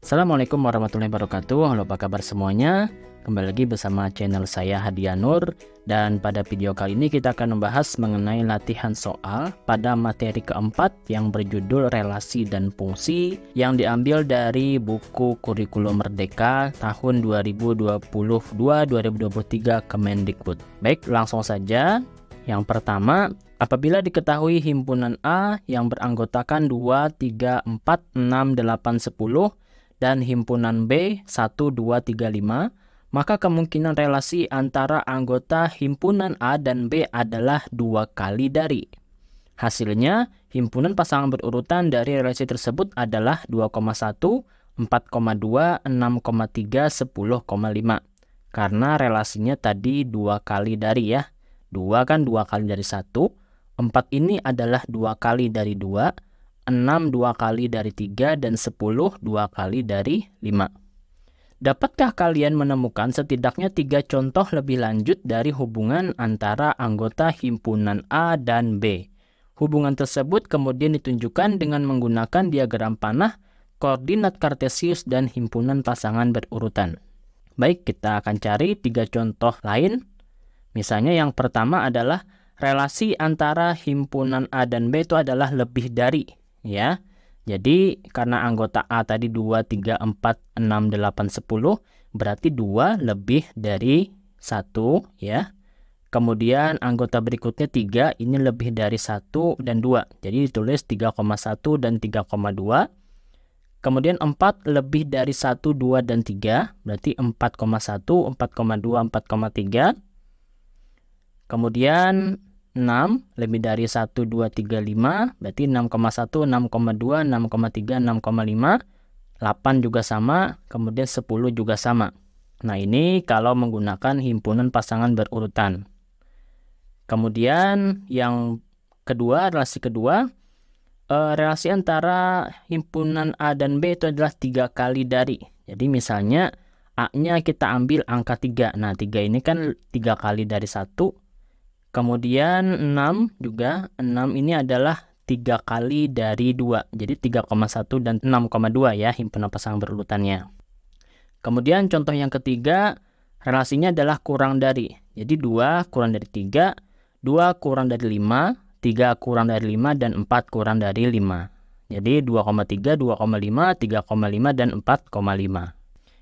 Assalamualaikum warahmatullahi wabarakatuh. Halo, apa kabar semuanya? Kembali lagi bersama channel saya Hadiah Nur. Dan pada video kali ini kita akan membahas mengenai latihan soal pada materi keempat yang berjudul relasi dan fungsi, yang diambil dari buku Kurikulum Merdeka tahun 2022-2023 Kemendikbud. Baik, langsung saja. Yang pertama, apabila diketahui himpunan A yang beranggotakan 2, 3, 4, 6, 8, 10 dan himpunan B 1, 2, 3, 5, maka kemungkinan relasi antara anggota himpunan A dan B adalah 2 kali dari. Hasilnya, himpunan pasangan berurutan dari relasi tersebut adalah 2,1, 4,2, 6,3, 10,5. Karena relasinya tadi 2 kali dari ya. 2 kan 2 kali dari 1, 4 ini adalah 2 kali dari 2, 6 2 kali dari 3, dan 10 2 kali dari 5. Dapatkah kalian menemukan setidaknya 3 contoh lebih lanjut dari hubungan antara anggota himpunan A dan B? Hubungan tersebut kemudian ditunjukkan dengan menggunakan diagram panah, koordinat kartesius, dan himpunan pasangan berurutan. Baik, kita akan cari 3 contoh lain. Misalnya yang pertama adalah relasi antara himpunan A dan B itu adalah lebih dari. Ya, jadi karena anggota A tadi 2, 3, 4, 6, 8, 10, berarti 2 lebih dari 1 ya. Kemudian anggota berikutnya 3, ini lebih dari 1 dan 2. Jadi ditulis 3,1 dan 3,2. Kemudian 4 lebih dari 1, 2, dan 3, berarti 4,1, 4,2, 4,3. Kemudian 6 lebih dari 1, 2, 3, 5, berarti 6,1, 6,2, 6,3, 6,5. 8 juga sama, kemudian 10 juga sama. Nah, ini kalau menggunakan himpunan pasangan berurutan. Kemudian yang kedua, relasi kedua, relasi antara himpunan A dan B itu adalah 3 kali dari. Jadi misalnya A-nya kita ambil angka 3. Nah, 3 ini kan 3 kali dari 1. Kemudian 6 juga, 6 ini adalah 3 kali dari 2. Jadi 3,1 dan 6,2 ya himpunan pasangan berurutannya. Kemudian contoh yang ketiga, relasinya adalah kurang dari. Jadi 2 kurang dari 3, 2 kurang dari 5, 3 kurang dari 5, dan 4 kurang dari 5. Jadi 2,3, 2,5, 3,5, dan 4,5.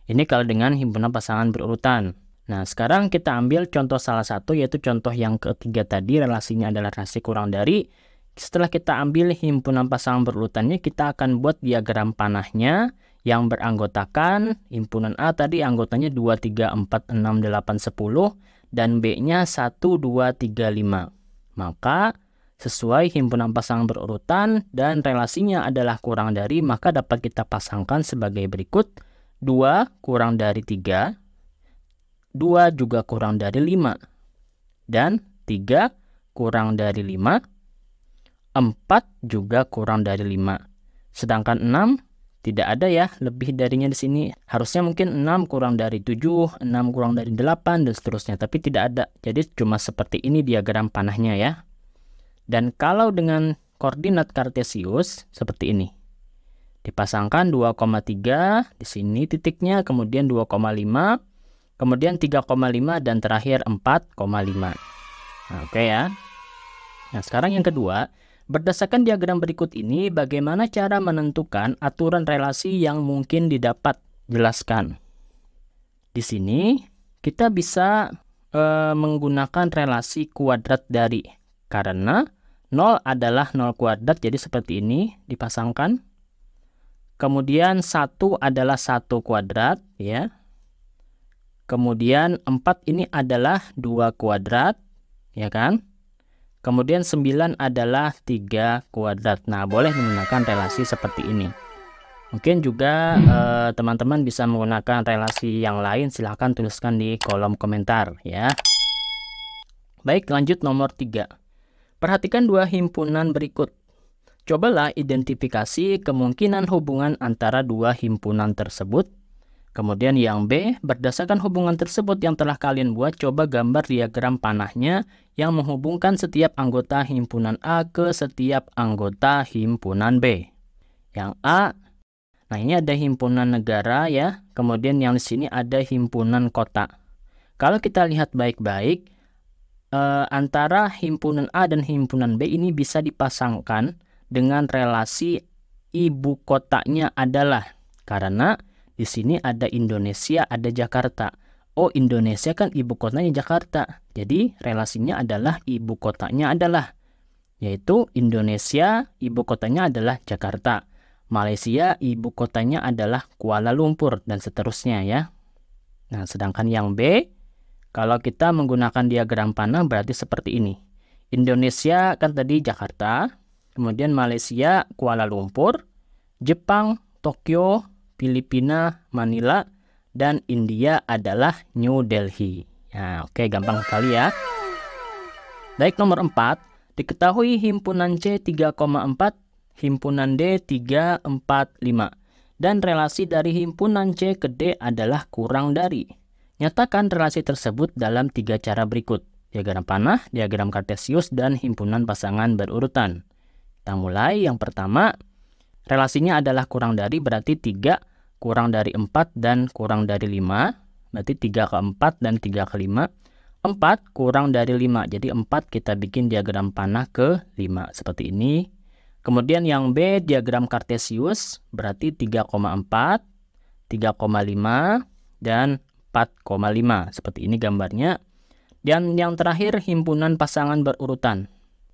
Ini kalau dengan himpunan pasangan berurutan. Nah, sekarang kita ambil contoh salah satu, yaitu contoh yang ketiga tadi, relasinya adalah relasi kurang dari. Setelah kita ambil himpunan pasangan berurutannya, kita akan buat diagram panahnya yang beranggotakan himpunan A tadi anggotanya 2, 3, 4, 6, 8, 10, dan B-nya 1, 2, 3, 5. Maka sesuai himpunan pasangan berurutan dan relasinya adalah kurang dari, maka dapat kita pasangkan sebagai berikut. 2 kurang dari 3, 2 juga kurang dari 5, dan 3 kurang dari 5, 4 juga kurang dari 5. Sedangkan 6 tidak ada ya lebih darinya di sini. Harusnya mungkin 6 kurang dari 7, 6 kurang dari 8, dan seterusnya, tapi tidak ada. Jadi cuma seperti ini diagram panahnya ya. Dan kalau dengan koordinat kartesius seperti ini. Dipasangkan 2,3 di sini titiknya, kemudian 2,5, kemudian 3,5, dan terakhir 4,5. Nah, oke ya. Nah, sekarang yang kedua, berdasarkan diagram berikut ini, bagaimana cara menentukan aturan relasi yang mungkin didapat? Jelaskan. Di sini kita bisa menggunakan relasi kuadrat dari. Karena 0 adalah 0 kuadrat, jadi seperti ini dipasangkan. Kemudian 1 adalah 1 kuadrat ya. Kemudian 4 ini adalah 2 kuadrat, ya kan? Kemudian 9 adalah 3 kuadrat. Nah, boleh menggunakan relasi seperti ini. Mungkin juga teman-teman bisa menggunakan relasi yang lain, silahkan tuliskan di kolom komentar ya. Baik, lanjut nomor 3. Perhatikan 2 himpunan berikut. Cobalah identifikasi kemungkinan hubungan antara 2 himpunan tersebut. Kemudian yang B, berdasarkan hubungan tersebut yang telah kalian buat, coba gambar diagram panahnya yang menghubungkan setiap anggota himpunan A ke setiap anggota himpunan B. Yang A, Nah, ini ada himpunan negara ya. Kemudian yang di sini ada himpunan kota. Kalau kita lihat baik-baik, antara himpunan A dan himpunan B ini bisa dipasangkan dengan relasi ibu kotanya adalah. Karena di sini ada Indonesia, ada Jakarta. Oh, Indonesia kan ibu kotanya Jakarta. Jadi relasinya adalah ibu kotanya adalah. Yaitu Indonesia, ibu kotanya adalah Jakarta. Malaysia, ibu kotanya adalah Kuala Lumpur, dan seterusnya ya. Nah, sedangkan yang B, kalau kita menggunakan diagram panah berarti seperti ini. Indonesia kan tadi Jakarta, kemudian Malaysia, Kuala Lumpur, Jepang, Tokyo, Filipina, Manila, dan India adalah New Delhi. Nah, oke, gampang sekali ya. Baik, nomor 4. Diketahui himpunan C 3,4, himpunan D 3,4,5. Dan relasi dari himpunan C ke D adalah kurang dari. Nyatakan relasi tersebut dalam 3 cara berikut. Diagram panah, diagram kartesius, dan himpunan pasangan berurutan. Kita mulai. Yang pertama, relasinya adalah kurang dari, berarti 3 kurang dari 4 dan kurang dari 5. Berarti 3 ke 4 dan 3 ke 5. 4 kurang dari 5. Jadi 4 kita bikin diagram panah ke 5. Seperti ini. Kemudian yang B, diagram kartesius. Berarti 3,4, 3,5, dan 4,5. Seperti ini gambarnya. Dan yang terakhir, himpunan pasangan berurutan.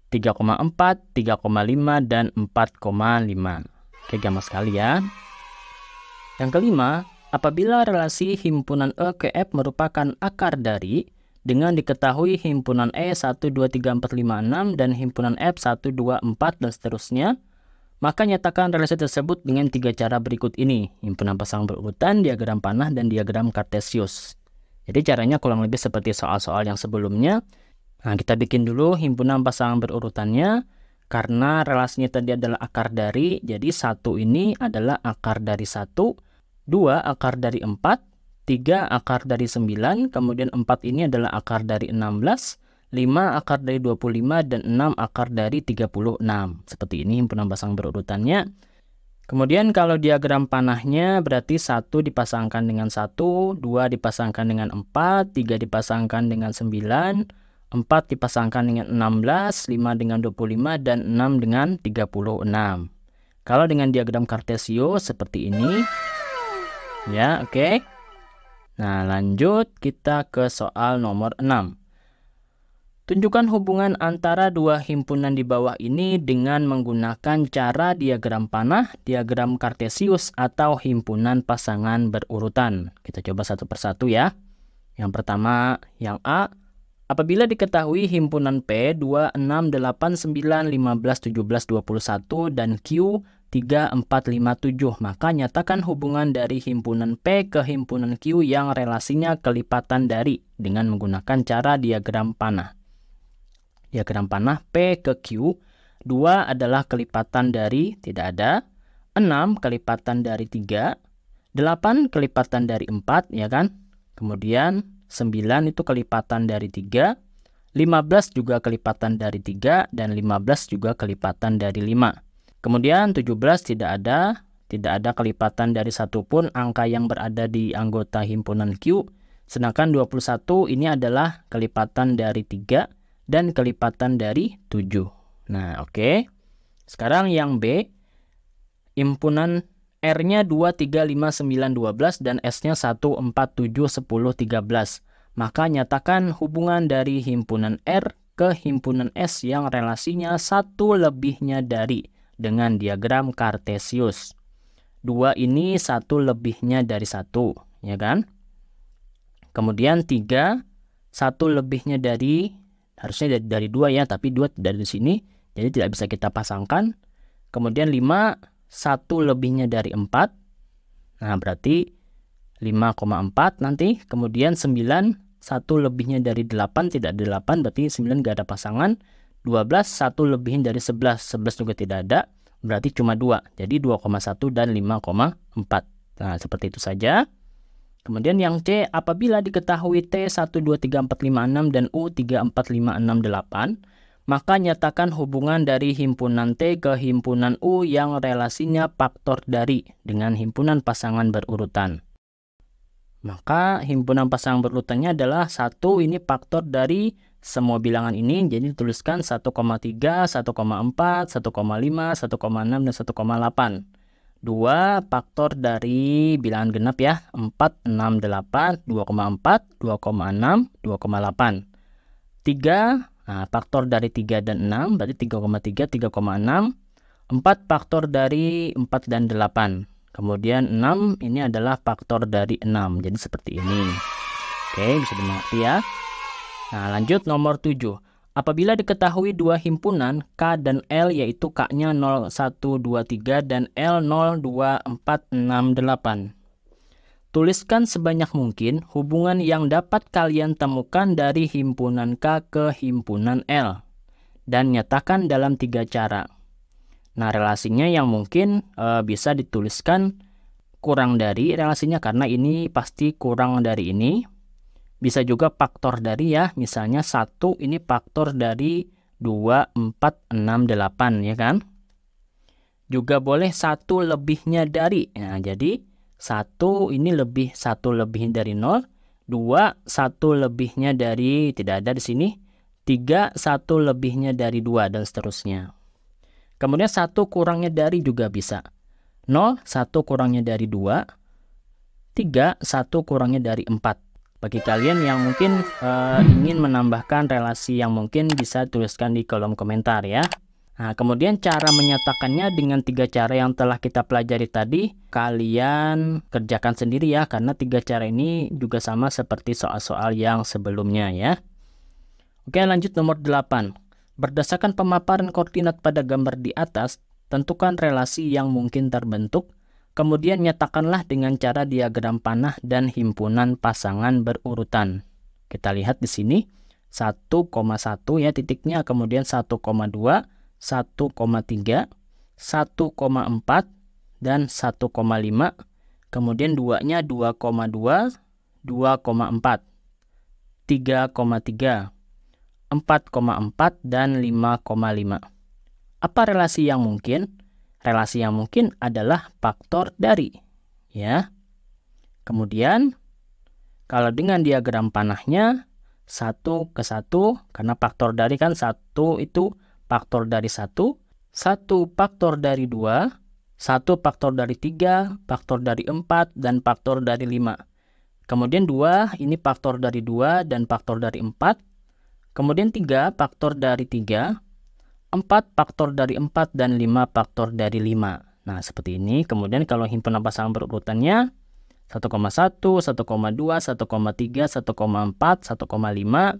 3,4, 3,5, dan 4,5. Oke, gampang sekali ya. Yang kelima, apabila relasi himpunan E ke F merupakan akar dari, dengan diketahui himpunan E 1, 2, 3, 4, 5, 6 dan himpunan F 1, 2, 4 dan seterusnya, maka nyatakan relasi tersebut dengan 3 cara berikut ini. Himpunan pasangan berurutan, diagram panah, dan diagram kartesius. Jadi caranya kurang lebih seperti soal-soal yang sebelumnya. Nah, kita bikin dulu himpunan pasangan berurutannya. Karena relasinya tadi adalah akar dari, jadi 1 ini adalah akar dari 1, 2 akar dari 4, 3 akar dari 9, kemudian 4 ini adalah akar dari 16, 5 akar dari 25, dan 6 akar dari 36. Seperti ini himpunan pasangan berurutannya. Kemudian kalau diagram panahnya berarti 1 dipasangkan dengan 1, 2 dipasangkan dengan 4, 3 dipasangkan dengan 9, 4 dipasangkan dengan 16, 5 dengan 25, dan 6 dengan 36. Kalau dengan diagram kartesius seperti ini. Ya, oke. Nah, lanjut kita ke soal nomor 6. Tunjukkan hubungan antara dua himpunan di bawah ini dengan menggunakan cara diagram panah, diagram kartesius, atau himpunan pasangan berurutan. Kita coba satu persatu ya. Yang pertama, yang A. Apabila diketahui himpunan P 2, 6, 8, 9, 15, 17, 21, dan Q 3, 4, 5, 7, maka nyatakan hubungan dari himpunan P ke himpunan Q yang relasinya kelipatan dari dengan menggunakan cara diagram panah. Diagram panah P ke Q, 2 adalah kelipatan dari, tidak ada, 6 kelipatan dari 3, 8 kelipatan dari 4, ya kan? Kemudian 9 itu kelipatan dari 3, 15 juga kelipatan dari 3, dan 15 juga kelipatan dari 5. Kemudian 17 tidak ada kelipatan dari satupun angka yang berada di anggota himpunan Q. Sedangkan 21 ini adalah kelipatan dari 3 dan kelipatan dari 7. Nah, oke. Sekarang yang B, himpunan R-nya 2, 3, 5, 9, 12 dan S-nya 1, 4, 7, 10, 13. Maka nyatakan hubungan dari himpunan R ke himpunan S yang relasinya 1 lebihnya dari dengan diagram kartesius. 2 ini 1 lebihnya dari 1, ya kan? Kemudian 3, 1 lebihnya dari, harusnya dari 2 ya, tapi 2 dari sini, jadi tidak bisa kita pasangkan. Kemudian 5, 1 lebihnya dari 4. Nah, berarti 5,4 nanti. Kemudian 9, 1 lebihnya dari 8, tidak ada 8, berarti 9 gak ada pasangan. 12, 1 lebihnya dari 11, 11 juga tidak ada, berarti cuma 2. Jadi 2,1 dan 5,4. Nah, seperti itu saja. Kemudian yang C, apabila diketahui T 1, 2, 3, 4, 5, 6 dan U 3, 4, 5, 6, 8, maka nyatakan hubungan dari himpunan T ke himpunan U yang relasinya faktor dari dengan himpunan pasangan berurutan. Maka himpunan pasangan berurutannya adalah 1 ini faktor dari semua bilangan ini, jadi dituliskan 1,3, 1,4, 1,5, 1,6, dan 1,8. 2 faktor dari bilangan genap ya, 4, 6, 8, 2,4, 2,6, 2,8. 3, nah, faktor dari 3 dan 6, berarti 3,3, 3,6. 4 faktor dari 4 dan 8. Kemudian 6 ini adalah faktor dari 6. Jadi seperti ini. Oke, bisa dimengerti ya. Nah, lanjut nomor 7. Apabila diketahui dua himpunan K dan L, yaitu K-nya 0, 1, 2, 3 dan L 0, 2, 4, 6, 8. Tuliskan sebanyak mungkin hubungan yang dapat kalian temukan dari himpunan K ke himpunan L. Dan nyatakan dalam 3 cara. Nah, relasinya yang mungkin bisa dituliskan kurang dari relasinya karena ini pasti kurang dari ini. Bisa juga faktor dari ya, misalnya 1 ini faktor dari 2, 4, 6, 8 ya kan. Juga boleh 1 lebihnya dari. Nah, jadi 1 ini lebih 1 lebih dari 0, 2 1 lebihnya dari tidak ada di sini, 3 1 lebihnya dari 2 dan seterusnya. Kemudian 1 kurangnya dari juga bisa. 0 1 kurangnya dari 2, 3 1 kurangnya dari 4. Bagi kalian yang mungkin ingin menambahkan relasi yang mungkin bisa tuliskan di kolom komentar ya. Nah, kemudian cara menyatakannya dengan 3 cara yang telah kita pelajari tadi, kalian kerjakan sendiri ya, karena 3 cara ini juga sama seperti soal-soal yang sebelumnya ya. Oke, lanjut nomor 8. Berdasarkan pemaparan koordinat pada gambar di atas, tentukan relasi yang mungkin terbentuk. Kemudian nyatakanlah dengan cara diagram panah dan himpunan pasangan berurutan. Kita lihat di sini 1,1 ya titiknya, kemudian 1,2, 1,3, 1,4 dan 1,5. Kemudian 2-nya 2,2, 2,4, 3,3, 4,4 dan 5,5. Apa relasi yang mungkin? Relasi yang mungkin adalah faktor dari, ya. Kemudian, kalau dengan diagram panahnya, 1 ke 1, karena faktor dari kan 1 itu faktor dari 1, 1 faktor dari 2, 1 faktor dari 3, faktor dari 4, dan faktor dari 5. Kemudian 2, ini faktor dari 2 dan faktor dari 4. Kemudian 3, faktor dari 3. 4 faktor dari 4 dan 5 faktor dari 5. Nah, seperti ini. Kemudian kalau himpunan pasangan berurutannya 1,1, 1,2, 1,3, 1,4, 1,5.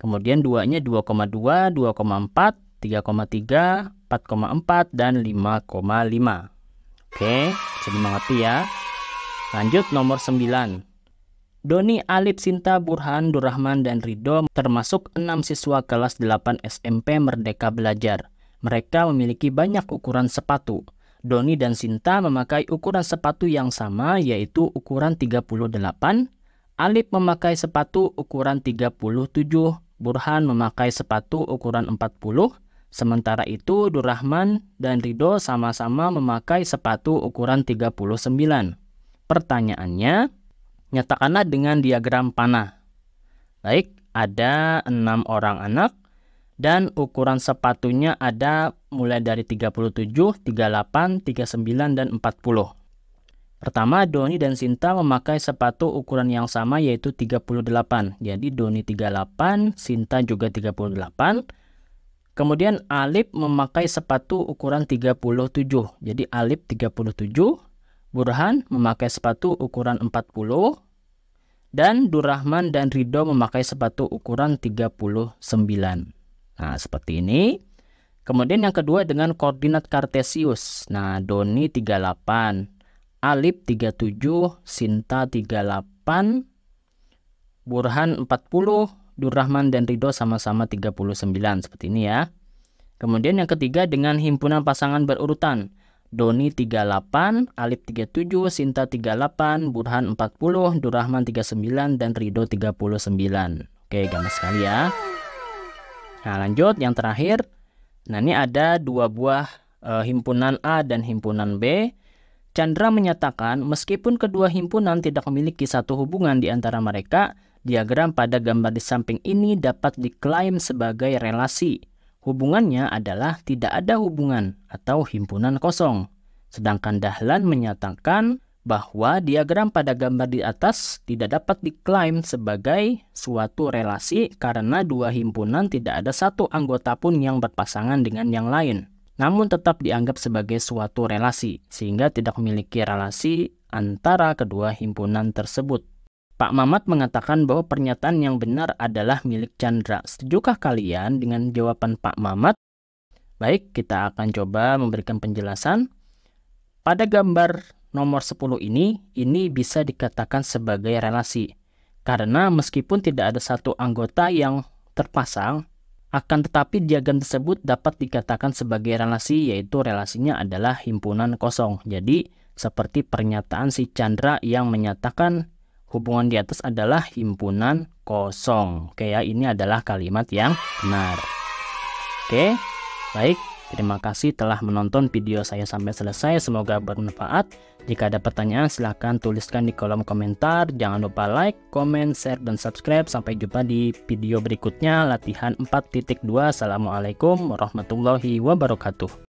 Kemudian 2-nya 2,2, 2,4, 3,3, 4,4 dan 5,5. Oke, bisa dimengerti ya. Lanjut nomor 9. Doni, Alip, Sinta, Burhan, Durrahman, dan Ridho termasuk 6 siswa kelas 8 SMP Merdeka Belajar. Mereka memiliki banyak ukuran sepatu. Doni dan Sinta memakai ukuran sepatu yang sama, yaitu ukuran 38. Alip memakai sepatu ukuran 37. Burhan memakai sepatu ukuran 40. Sementara itu Durrahman dan Ridho sama-sama memakai sepatu ukuran 39. Pertanyaannya, nyatakanlah dengan diagram panah. Baik, ada 6 orang anak dan ukuran sepatunya ada mulai dari 37, 38, 39, dan 40. Pertama, Doni dan Sinta memakai sepatu ukuran yang sama yaitu 38. Jadi Doni 38, Sinta juga 38. Kemudian Alip memakai sepatu ukuran 37. Jadi Alip 37. Burhan memakai sepatu ukuran 40. Dan Durrahman dan Ridho memakai sepatu ukuran 39. Nah, seperti ini. Kemudian yang kedua dengan koordinat kartesius. Nah, Doni 38, Alip 37, Sinta 38, Burhan 40, Durrahman dan Ridho sama-sama 39. Seperti ini ya. Kemudian yang ketiga dengan himpunan pasangan berurutan. Doni 38, Alip 37, Sinta 38, Burhan 40, Durrahman 39, dan Ridho 39. Oke, gampang sekali ya. Nah, lanjut yang terakhir. Nah, ini ada dua buah himpunan A dan himpunan B. Chandra menyatakan meskipun kedua himpunan tidak memiliki satu hubungan di antara mereka, diagram pada gambar di samping ini dapat diklaim sebagai relasi. Hubungannya adalah tidak ada hubungan atau himpunan kosong. Sedangkan Dahlan menyatakan bahwa diagram pada gambar di atas tidak dapat diklaim sebagai suatu relasi karena dua himpunan tidak ada satu anggota pun yang berpasangan dengan yang lain, namun tetap dianggap sebagai suatu relasi, sehingga tidak memiliki relasi antara kedua himpunan tersebut. Pak Mamat mengatakan bahwa pernyataan yang benar adalah milik Chandra. Setujukah kalian dengan jawaban Pak Mamat? Baik, kita akan coba memberikan penjelasan. Pada gambar nomor 10 ini bisa dikatakan sebagai relasi. Karena meskipun tidak ada satu anggota yang terpasang, akan tetapi diagram tersebut dapat dikatakan sebagai relasi, yaitu relasinya adalah himpunan kosong. Jadi, seperti pernyataan si Chandra yang menyatakan hubungan di atas adalah himpunan kosong. Oke ya, ini adalah kalimat yang benar. Oke, baik. Terima kasih telah menonton video saya sampai selesai. Semoga bermanfaat. Jika ada pertanyaan, silahkan tuliskan di kolom komentar. Jangan lupa like, comment, share, dan subscribe. Sampai jumpa di video berikutnya. Latihan 4.2. Assalamualaikum warahmatullahi wabarakatuh.